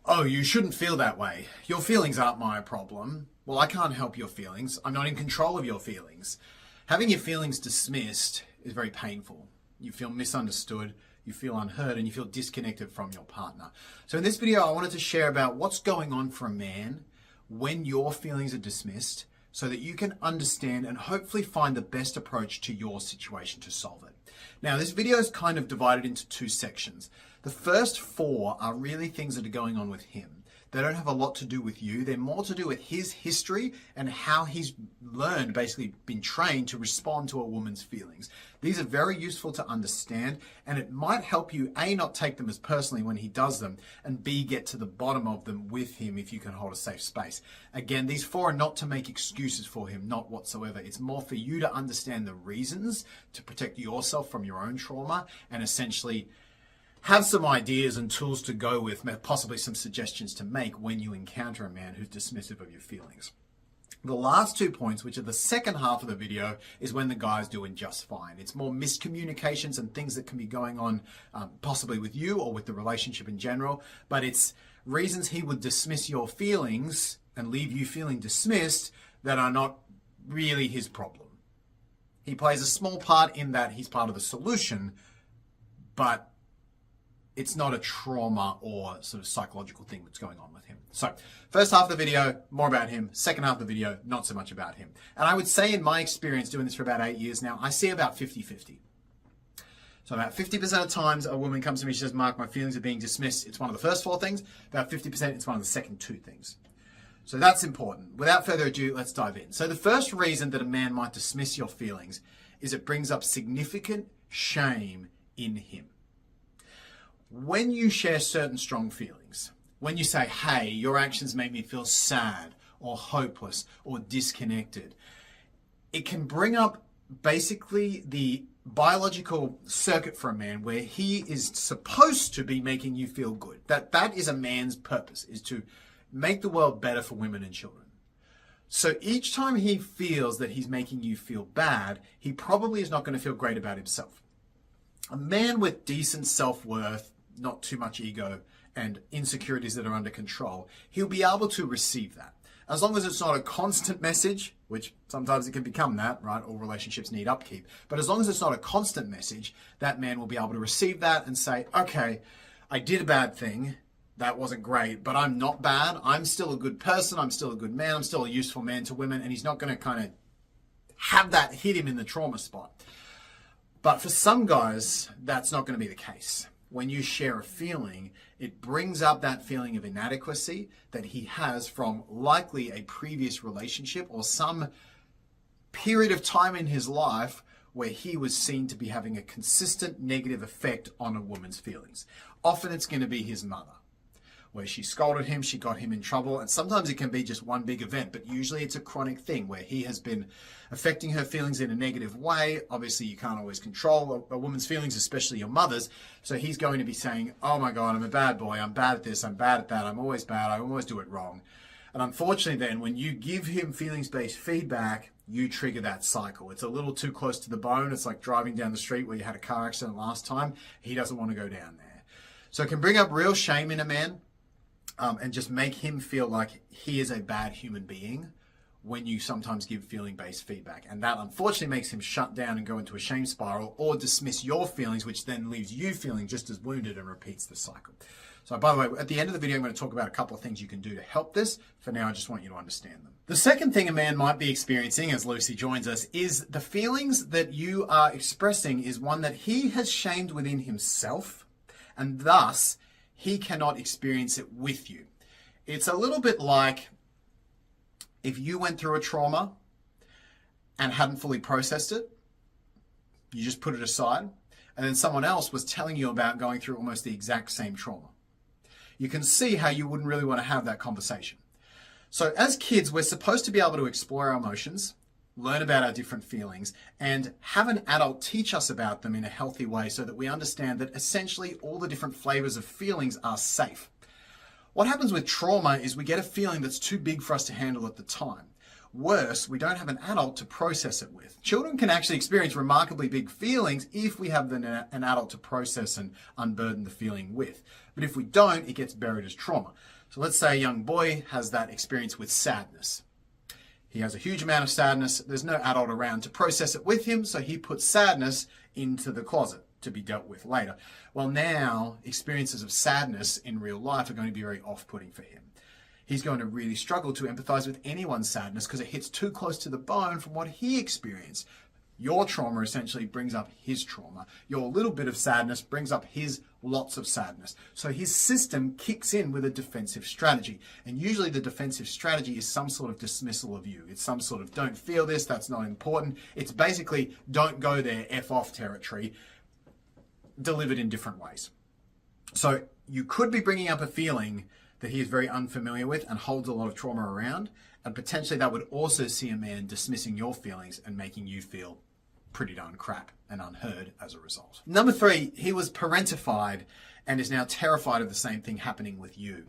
Oh, you shouldn't feel that way. Your feelings aren't my problem. Well, I can't help your feelings. I'm not in control of your feelings. Having your feelings dismissed is very painful. You feel misunderstood, you feel unheard, and you feel disconnected from your partner. So in this video, I wanted to share about what's going on for a man when your feelings are dismissed so that you can understand and hopefully find the best approach to your situation to solve it. Now, this video is kind of divided into two sections. The first four are really things that are going on with him. They don't have a lot to do with you. They're more to do with his history and how he's learned, basically been trained to respond to a woman's feelings. These are very useful to understand, and it might help you, A, not take them as personally when he does them, and B, get to the bottom of them with him if you can hold a safe space. Again, these four are not to make excuses for him, not whatsoever. It's more for you to understand the reasons to protect yourself from your own trauma and essentially have some ideas and tools to go with, possibly some suggestions to make when you encounter a man who's dismissive of your feelings. The last 2 points, which are the second half of the video, is when the guy's doing just fine. It's more miscommunications and things that can be going on possibly with you or with the relationship in general, but it's reasons he would dismiss your feelings and leave you feeling dismissed that are not really his problem. He plays a small part in that he's part of the solution, but it's not a trauma or sort of psychological thing that's going on with him. So first half of the video, more about him. Second half of the video, not so much about him. And I would say in my experience doing this for about 8 years now, I see about 50-50. So about 50% of times a woman comes to me, she says, Mark, my feelings are being dismissed. It's one of the first 4 things. About 50%, it's one of the second 2 things. So that's important. Without further ado, let's dive in. So the first reason that a man might dismiss your feelings is it brings up significant shame in him. When you share certain strong feelings, when you say, hey, your actions make me feel sad or hopeless or disconnected, it can bring up basically the biological circuit for a man where he is supposed to be making you feel good. That is a man's purpose, is to make the world better for women and children. So each time he feels that he's making you feel bad, he probably is not going to feel great about himself. A man with decent self-worth, not too much ego, and insecurities that are under control, he'll be able to receive that. As long as it's not a constant message, which sometimes it can become that, right? All relationships need upkeep. But as long as it's not a constant message, that man will be able to receive that and say, okay, I did a bad thing. That wasn't great, but I'm not bad. I'm still a good person. I'm still a good man. I'm still a useful man to women. And he's not going to kind of have that hit him in the trauma spot. But for some guys, that's not going to be the case. When you share a feeling, it brings up that feeling of inadequacy that he has from likely a previous relationship or some period of time in his life where he was seen to be having a consistent negative effect on a woman's feelings. Often it's going to be his mother, where she scolded him, she got him in trouble, and sometimes it can be just one big event, but usually it's a chronic thing where he has been affecting her feelings in a negative way. Obviously, you can't always control a woman's feelings, especially your mother's, so he's going to be saying, oh my God, I'm a bad boy, I'm bad at this, I'm bad at that, I'm always bad, I always do it wrong. And unfortunately then, when you give him feelings-based feedback, you trigger that cycle. It's a little too close to the bone. It's like driving down the street where you had a car accident last time. He doesn't want to go down there. So it can bring up real shame in a man. And just make him feel like he is a bad human being when you sometimes give feeling-based feedback. And that unfortunately makes him shut down and go into a shame spiral or dismiss your feelings, which then leaves you feeling just as wounded and repeats the cycle. So by the way, at the end of the video, I'm going to talk about a couple of things you can do to help this. For now, I just want you to understand them. The second thing a man might be experiencing as Lucy joins us is the feelings that you are expressing is one that he has shamed within himself, and thus he cannot experience it with you. It's a little bit like if you went through a trauma and hadn't fully processed it, you just put it aside, and then someone else was telling you about going through almost the exact same trauma. You can see how you wouldn't really want to have that conversation. So as kids, we're supposed to be able to explore our emotions, learn about our different feelings, and have an adult teach us about them in a healthy way so that we understand that essentially all the different flavors of feelings are safe. What happens with trauma is we get a feeling that's too big for us to handle at the time. Worse, we don't have an adult to process it with. Children can actually experience remarkably big feelings if we have an adult to process and unburden the feeling with. But if we don't, it gets buried as trauma. So let's say a young boy has that experience with sadness. He has a huge amount of sadness. There's no adult around to process it with him, so he puts sadness into the closet to be dealt with later. Well, now experiences of sadness in real life are going to be very off-putting for him. He's going to really struggle to empathize with anyone's sadness because it hits too close to the bone from what he experienced. Your trauma essentially brings up his trauma. Your little bit of sadness brings up his lots of sadness. So his system kicks in with a defensive strategy. And usually the defensive strategy is some sort of dismissal of you. It's some sort of don't feel this, that's not important. It's basically don't go there, F off territory, delivered in different ways. So you could be bringing up a feeling that he is very unfamiliar with and holds a lot of trauma around. And potentially that would also see a man dismissing your feelings and making you feel pretty darn crap and unheard as a result. Number 3, he was parentified and is now terrified of the same thing happening with you.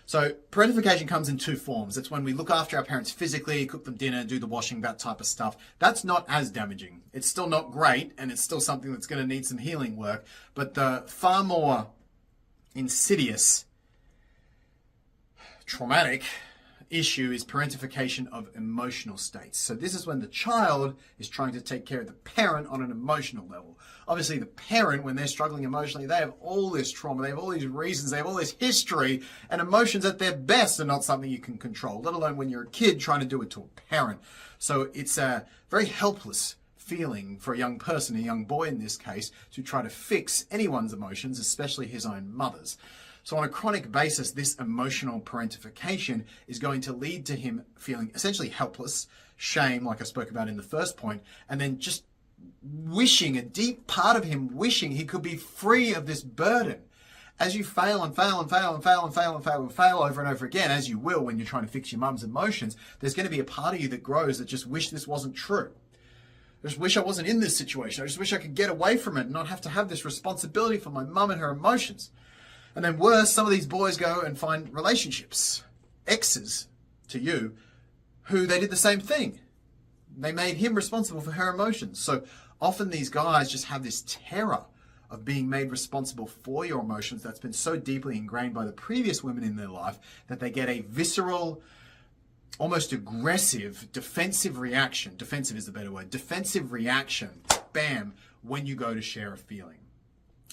So parentification comes in 2 forms. It's when we look after our parents physically, cook them dinner, do the washing, that type of stuff. That's not as damaging. It's still not great, and it's still something that's going to need some healing work. But the far more insidious, traumatic issue is parentification of emotional states. So this is when the child is trying to take care of the parent on an emotional level. Obviously the parent, when they're struggling emotionally, they have all this trauma, they have all these reasons, they have all this history, and emotions at their best are not something you can control, let alone when you're a kid trying to do it to a parent. So it's a very helpless feeling for a young person, a young boy in this case, to try to fix anyone's emotions, especially his own mother's. So on a chronic basis, this emotional parentification is going to lead to him feeling essentially helpless, shame, like I spoke about in the first point, and then just wishing, a deep part of him wishing he could be free of this burden. As you fail and fail and fail and fail and fail and fail and fail over and over again, as you will when you're trying to fix your mum's emotions, there's going to be a part of you that grows that just wish this wasn't true. I just wish I wasn't in this situation. I just wish I could get away from it and not have to have this responsibility for my mum and her emotions. And then worse, some of these boys go and find relationships, exes to you, who they did the same thing. They made him responsible for her emotions. So often these guys just have this terror of being made responsible for your emotions that's been so deeply ingrained by the previous women in their life that they get a visceral, almost aggressive, defensive reaction. Defensive is the better word. Defensive reaction, bam, when you go to share a feeling.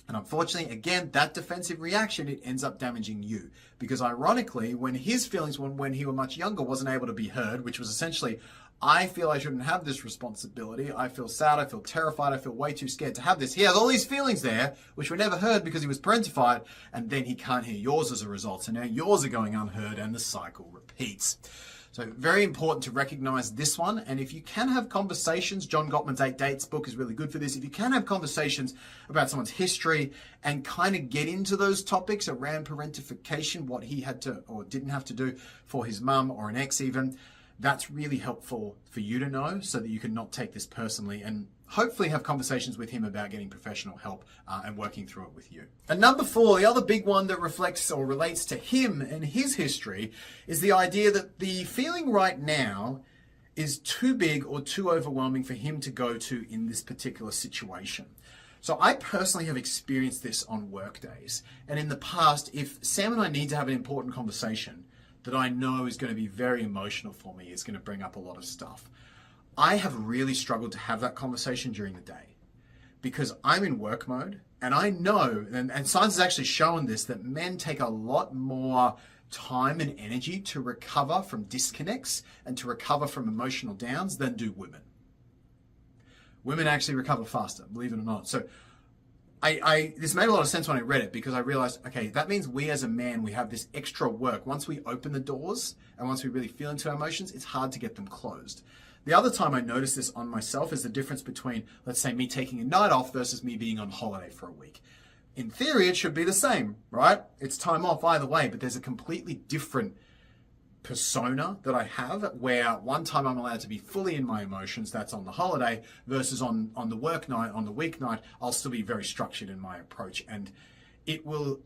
And unfortunately, again, that defensive reaction, it ends up damaging you. Because ironically, when his feelings when he was much younger wasn't able to be heard, which was essentially, I feel I shouldn't have this responsibility. I feel sad. I feel terrified. I feel way too scared to have this. He has all these feelings there, which were never heard because he was parentified. And then he can't hear yours as a result. So now yours are going unheard and the cycle repeats. So very important to recognize this one. And if you can have conversations, John Gottman's 8 Dates book is really good for this. If you can have conversations about someone's history and kind of get into those topics around parentification, what he had to or didn't have to do for his mum or an ex even, that's really helpful for you to know so that you can not take this personally and hopefully have conversations with him about getting professional help and working through it with you. And number 4, the other big one that reflects or relates to him and his history is the idea that the feeling right now is too big or too overwhelming for him to go to in this particular situation. So I personally have experienced this on work days. And in the past, if Sam and I need to have an important conversation that I know is going to be very emotional for me, is going to bring up a lot of stuff, I have really struggled to have that conversation during the day because I'm in work mode and I know, and science has actually shown this, that men take a lot more time and energy to recover from disconnects and to recover from emotional downs than do women. Women actually recover faster, believe it or not. So this made a lot of sense when I read it because I realized, okay, that means we as a man, we have this extra work. Once we open the doors and once we really feel into our emotions, it's hard to get them closed. The other time I noticed this on myself is the difference between, let's say, me taking a night off versus me being on holiday for a week. In theory, it should be the same, right? It's time off either way, but there's a completely different persona that I have where one time I'm allowed to be fully in my emotions, that's on the holiday, versus on the work night, on the weeknight, I'll still be very structured in my approach. And it will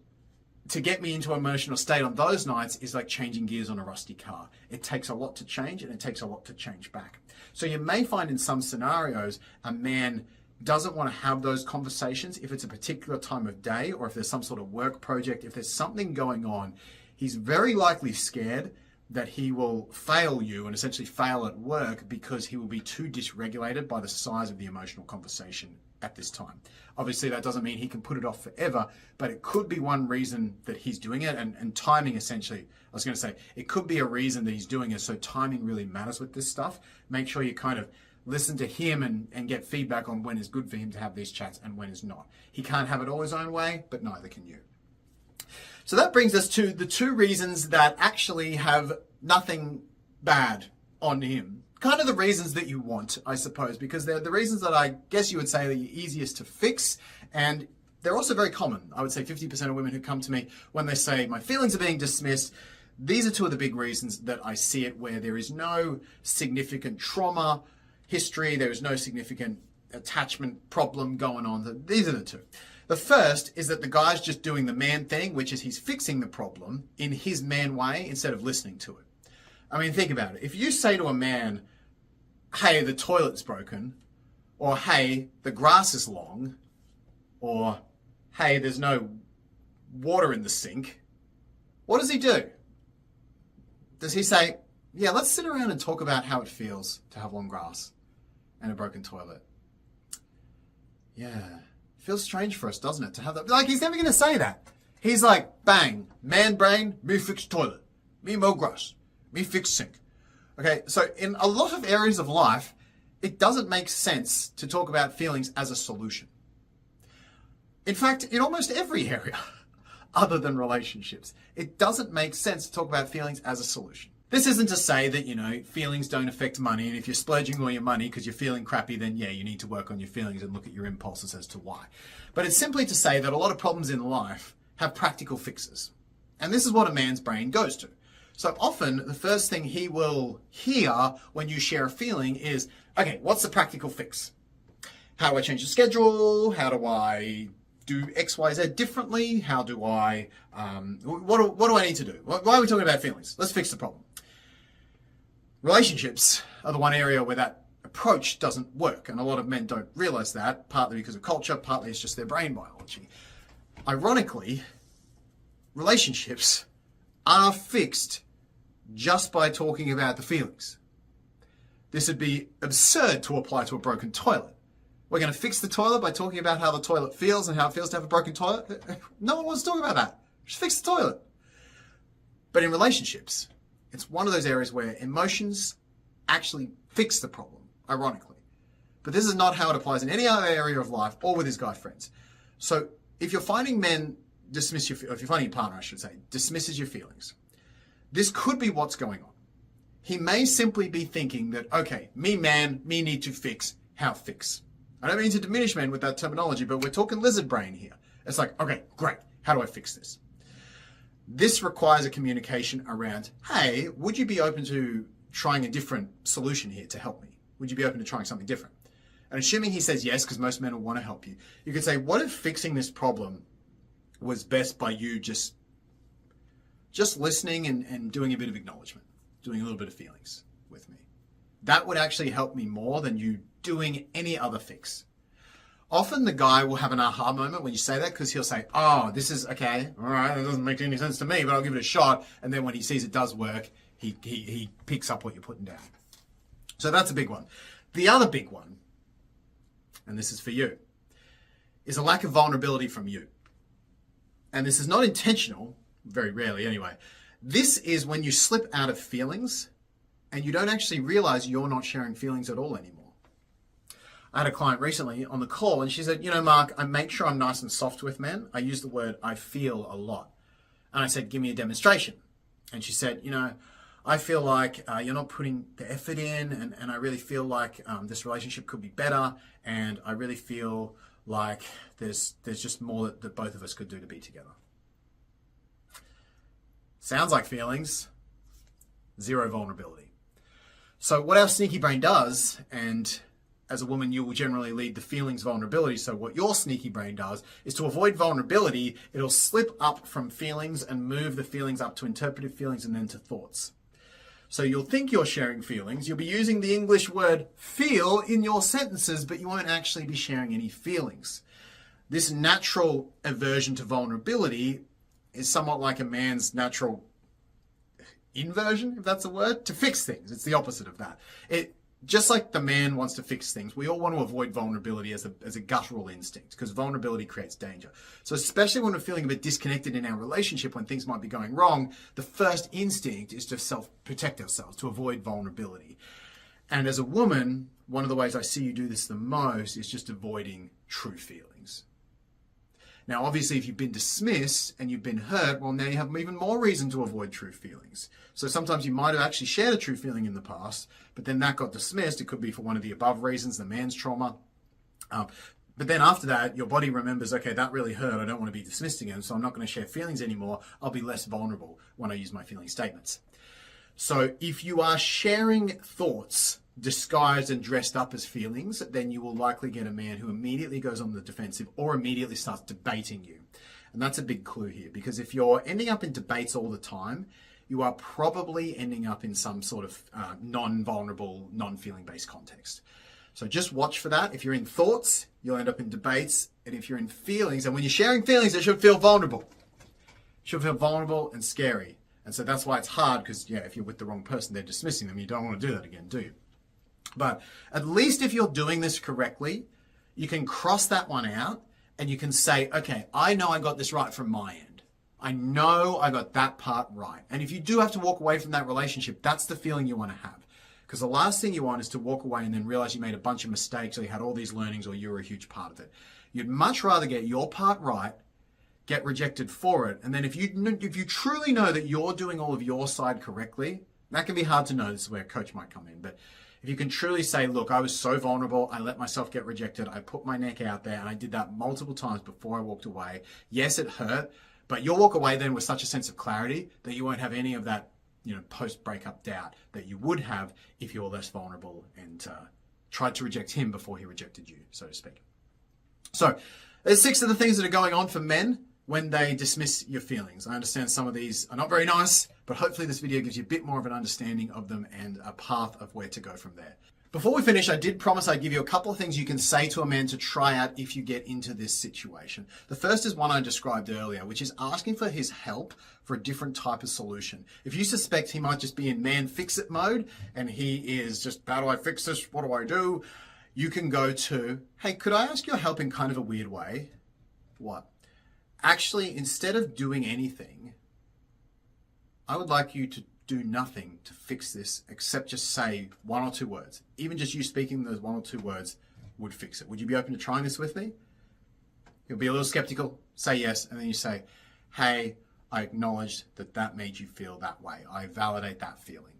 to get me into an emotional state on those nights is like changing gears on a rusty car. It takes a lot to change and it takes a lot to change back. So you may find in some scenarios a man doesn't want to have those conversations if it's a particular time of day or if there's some sort of work project, if there's something going on. He's very likely scared that he will fail you and essentially fail at work because he will be too dysregulated by the size of the emotional conversation at this time. Obviously, that doesn't mean he can put it off forever, but it could be one reason that he's doing it. And timing, essentially, I was going to say, it could be a reason that he's doing it. So timing really matters with this stuff. Make sure you kind of listen to him and get feedback on when is good for him to have these chats and when is not. He can't have it all his own way, but neither can you. So that brings us to the two reasons that actually have nothing bad on him. Kind of the reasons that you want, I suppose, because they're the reasons that I guess you would say are the easiest to fix. And they're also very common. I would say 50% of women who come to me when they say my feelings are being dismissed, these are two of the big reasons that I see it, where there is no significant trauma history, there is no significant attachment problem going on. These are the two. The first is that the guy's just doing the man thing, which is he's fixing the problem in his man way instead of listening to it. I mean, think about it. If you say to a man, hey, the toilet's broken, or hey, the grass is long, or hey, there's no water in the sink, what does he do? Does he say, yeah, let's sit around and talk about how it feels to have long grass and a broken toilet? Yeah. Feels strange for us, doesn't it, to have that? Like, he's never going to say that. He's like, bang, man brain, me fix toilet, me mow grass, me fix sink. Okay, so in a lot of areas of life, it doesn't make sense to talk about feelings as a solution. In fact, in almost every area other than relationships, it doesn't make sense to talk about feelings as a solution. This isn't to say that, feelings don't affect money, and if you're splurging all your money because you're feeling crappy, then yeah, you need to work on your feelings and look at your impulses as to why. But it's simply to say that a lot of problems in life have practical fixes. And this is what a man's brain goes to. So often, the first thing he will hear when you share a feeling is, okay, what's the practical fix? How do I change the schedule? How do I do X, Y, Z differently? How do I, what do I need to do? Why are we talking about feelings? Let's fix the problem. Relationships are the one area where that approach doesn't work. And a lot of men don't realize that, partly because of culture, partly it's just their brain biology. Ironically, relationships are fixed just by talking about the feelings. This would be absurd to apply to a broken toilet. We're going to fix the toilet by talking about how the toilet feels and how it feels to have a broken toilet. No one wants to talk about that. Just fix the toilet. But in relationships, it's one of those areas where emotions actually fix the problem, ironically. But this is not how it applies in any other area of life or with his guy friends. So if you're finding men dismiss your, or if you're finding your partner, I should say, dismisses your feelings, this could be what's going on. He may simply be thinking that, okay, me man, me need to fix, how fix? I don't mean to diminish men with that terminology, but we're talking lizard brain here. It's like, okay, great. How do I fix this? This requires a communication around, hey, would you be open to trying a different solution here to help me? Would you be open to trying something different? And assuming he says yes, because most men will want to help you, you could say, what if fixing this problem was best by you just listening and doing a bit of acknowledgement, doing a little bit of feelings with me? That would actually help me more than you doing any other fix. Often the guy will have an aha moment when you say that, because he'll say, oh, this is okay, all right, that doesn't make any sense to me, but I'll give it a shot. And then when he sees it does work, he picks up what you're putting down. So that's a big one. The other big one, and this is for you, is a lack of vulnerability from you. And this is not intentional, very rarely anyway. This is when you slip out of feelings and you don't actually realize you're not sharing feelings at all anymore. I had a client recently on the call and she said, Mark, I make sure I'm nice and soft with men. I use the word I feel a lot. And I said, give me a demonstration. And she said, I feel like you're not putting the effort in, and I really feel like this relationship could be better, and I really feel like there's just more that both of us could do to be together. Sounds like feelings, zero vulnerability. So what our sneaky brain does, and as a woman, you will generally lead the feelings vulnerability. So what your sneaky brain does is to avoid vulnerability, it'll slip up from feelings and move the feelings up to interpretive feelings and then to thoughts. So you'll think you're sharing feelings, you'll be using the English word feel in your sentences, but you won't actually be sharing any feelings. This natural aversion to vulnerability is somewhat like a man's natural inversion, if that's a word, to fix things. It's the opposite of that. Just like the man wants to fix things, we all want to avoid vulnerability as a guttural instinct, because vulnerability creates danger. So especially when we're feeling a bit disconnected in our relationship, when things might be going wrong, the first instinct is to self-protect ourselves, to avoid vulnerability. And as a woman, one of the ways I see you do this the most is just avoiding true feelings. Now, obviously, if you've been dismissed and you've been hurt, well, now you have even more reason to avoid true feelings. So sometimes you might have actually shared a true feeling in the past, but then that got dismissed. It could be for one of the above reasons, the man's trauma. But then after that, your body remembers, okay, that really hurt. I don't want to be dismissed again, so I'm not going to share feelings anymore. I'll be less vulnerable when I use my feeling statements. So if you are sharing thoughts disguised and dressed up as feelings, then you will likely get a man who immediately goes on the defensive or immediately starts debating you. And that's a big clue here, because if you're ending up in debates all the time, you are probably ending up in some sort of non-vulnerable, non-feeling based context. So just watch for that. If you're in thoughts, you'll end up in debates. And if you're in feelings, and when you're sharing feelings, it should feel vulnerable. It should feel vulnerable and scary. And so that's why it's hard, because if you're with the wrong person, they're dismissing them. You don't want to do that again, do you? But at least if you're doing this correctly, you can cross that one out and you can say, okay, I know I got this right from my end. I know I got that part right. And if you do have to walk away from that relationship, that's the feeling you want to have. Because the last thing you want is to walk away and then realize you made a bunch of mistakes or you had all these learnings or you were a huge part of it. You'd much rather get your part right, get rejected for it. And then if you truly know that you're doing all of your side correctly, that can be hard to know. This is where a coach might come in. But if you can truly say, look, I was so vulnerable, I let myself get rejected, I put my neck out there, and I did that multiple times before I walked away. Yes, it hurt, but you'll walk away then with such a sense of clarity that you won't have any of that, post-breakup doubt that you would have if you were less vulnerable and tried to reject him before he rejected you, so to speak. So there's 6 of the things that are going on for men when they dismiss your feelings. I understand some of these are not very nice, but hopefully this video gives you a bit more of an understanding of them and a path of where to go from there. Before we finish, I did promise I'd give you a couple of things you can say to a man to try out if you get into this situation. The first is one I described earlier, which is asking for his help for a different type of solution. If you suspect he might just be in man fix-it mode and he is just, how do I fix this? What do I do? You can go to, hey, could I ask your help in kind of a weird way? What? Actually, instead of doing anything, I would like you to do nothing to fix this except just say 1 or 2 words. Even just you speaking those 1 or 2 words would fix it. Would you be open to trying this with me? You'll be a little skeptical, say yes, and then you say, hey, I acknowledge that made you feel that way. I validate that feeling.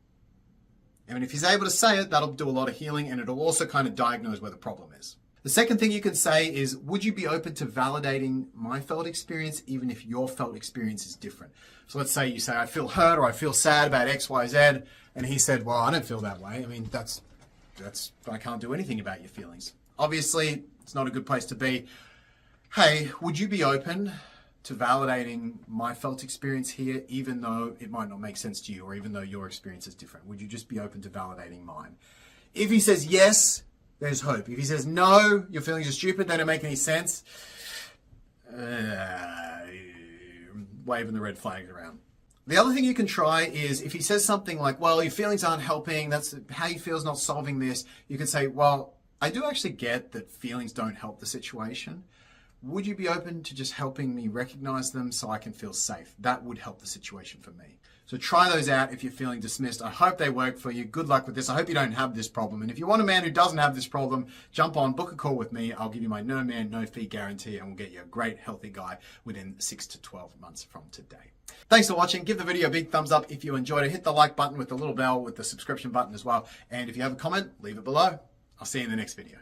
And if he's able to say it, that'll do a lot of healing, and it'll also kind of diagnose where the problem is. The second thing you can say is, would you be open to validating my felt experience even if your felt experience is different? So let's say you say, I feel hurt or I feel sad about X, Y, Z. And he said, well, I don't feel that way. I mean, I can't do anything about your feelings. Obviously, it's not a good place to be. Hey, would you be open to validating my felt experience here, even though it might not make sense to you or even though your experience is different? Would you just be open to validating mine? If he says yes, there's hope. If he says, no, your feelings are stupid, they don't make any sense, waving the red flags around. The other thing you can try is if he says something like, well, your feelings aren't helping, that's how you feel is not solving this, you can say, well, I do actually get that feelings don't help the situation. Would you be open to just helping me recognize them so I can feel safe? That would help the situation for me. So try those out if you're feeling dismissed. I hope they work for you. Good luck with this. I hope you don't have this problem. And if you want a man who doesn't have this problem, jump on, book a call with me. I'll give you my no man, no fee guarantee, and we'll get you a great, healthy guy within 6 to 12 months from today. Thanks for watching. Give the video a big thumbs up if you enjoyed it. Hit the like button with the little bell with the subscription button as well. And if you have a comment, leave it below. I'll see you in the next video.